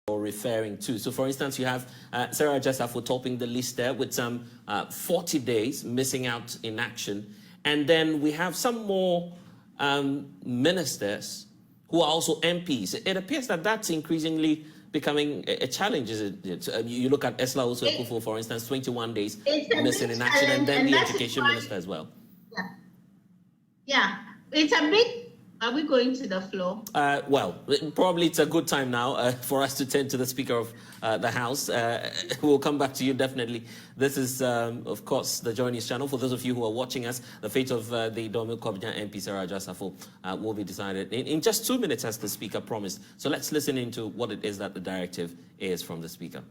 referring to. So, for instance, you have Sarah Jasafo topping the list there with some 40 days missing out in action. And then we have some more ministers who are also MPs. It appears that that's increasingly becoming a challenge, isn't it? You look at Esla also Akufo, for instance, 21 days missing in action, and then the education minister as well. Yeah, it's a bit. Are we going to the floor? Well, probably it's a good time now for us to turn to the Speaker of the House. We'll come back to you, definitely. This is, of course, the Joy News channel. For those of you who are watching us, the fate of the Dominic Kobja MP Sarah Jasafo will be decided in just 2 minutes, as the Speaker promised. So let's listen into what it is that the directive is from the Speaker.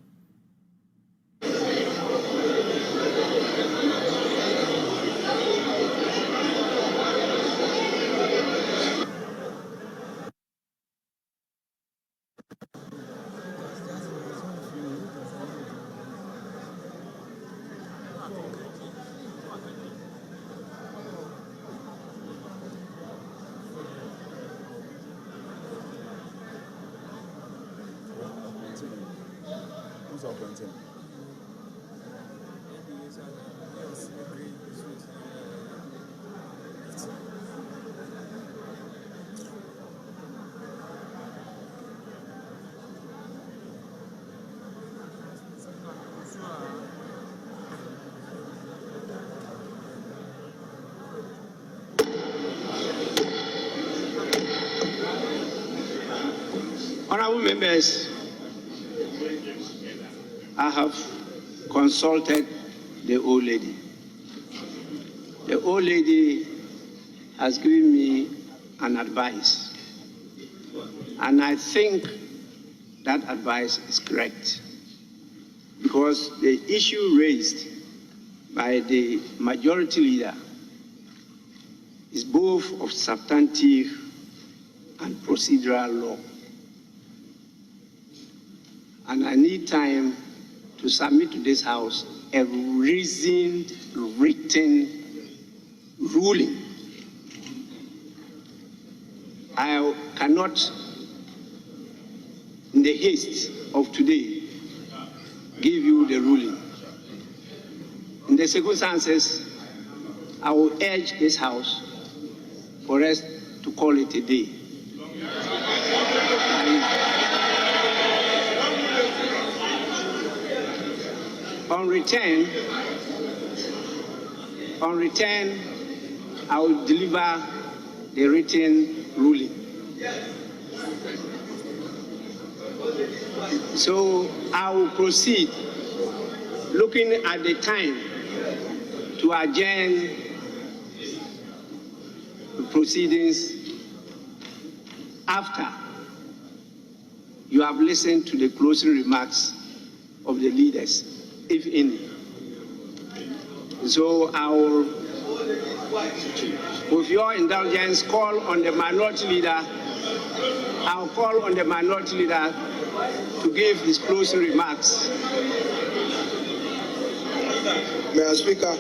Honourable members, I have consulted the old lady. The old lady has given me an advice, and I think that advice is correct, because the issue raised by the majority leader is both of substantive and procedural law. And I need time to submit to this House a reasoned, written ruling. I cannot, in the haste of today, give you the ruling. In the circumstances, I will urge this House for us to call it a day. On return, I will deliver the written ruling. So I will proceed, looking at the time, to adjourn the proceedings after you have listened to the closing remarks of the leaders, if any. So I will, with your indulgence, call on the minority leader. I'll call on the minority leader to give his closing remarks. Mr. Speaker.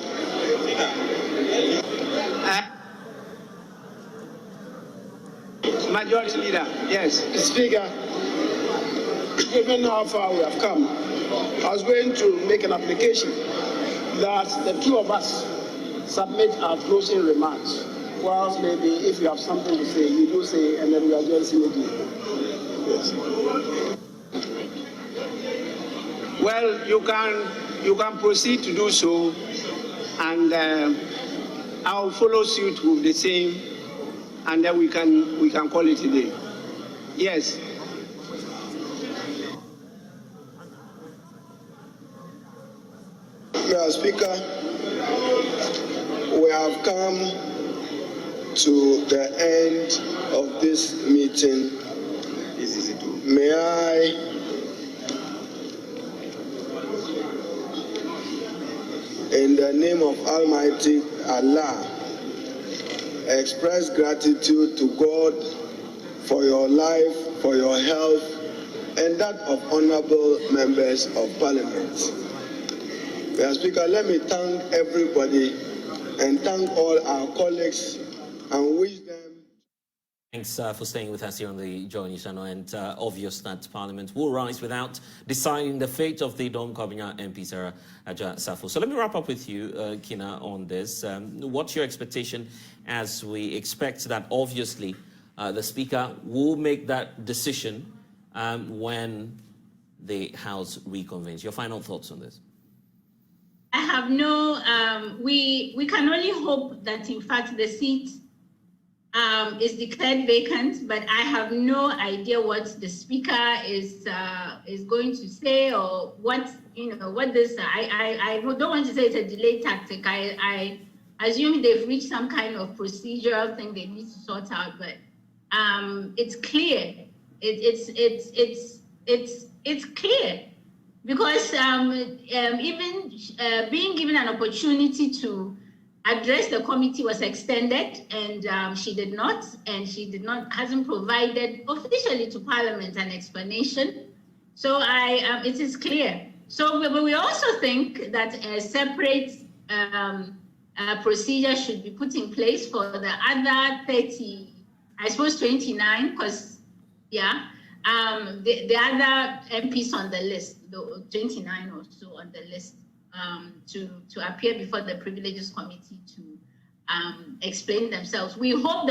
Majority leader, yes. Speaker, given how far we have come, I was going to make an application that the two of us submit our closing remarks. Whilst maybe if you have something to say, you do say, and then we are just immediately. Yes. Well, you can proceed to do so, and I'll follow suit with the same, and then we can call it a day. Yes. Mr. Speaker, we have come to the end of this meeting. May I in the name of Almighty Allah express gratitude to God for your life, for your health, and that of honorable members of Parliament. Mr. Speaker, let me thank everybody and thank all our colleagues and wish them Thanks for staying with us here on the Joy News channel, and obvious that Parliament will rise without deciding the fate of the Dom Kobinya MP Sarah Aja Safo. So let me wrap up with you, Kina, on this. What's your expectation as we expect that obviously the Speaker will make that decision when the House reconvenes? Your final thoughts on this? I have no, we can only hope that in fact the seat is declared vacant, but I have no idea what the Speaker is going to say, or what, what this, I don't want to say it's a delay tactic. I assume they've reached some kind of procedural thing they need to sort out, but it's clear. It's clear, because even being given an opportunity to address the committee was extended, and she did not, hasn't provided officially to Parliament an explanation. So it is clear. So we also think that a separate procedure should be put in place for the other 30, I suppose 29, because the other MPs on the list, the 29 or so on the list, to appear before the Privileges Committee to explain themselves. We hope that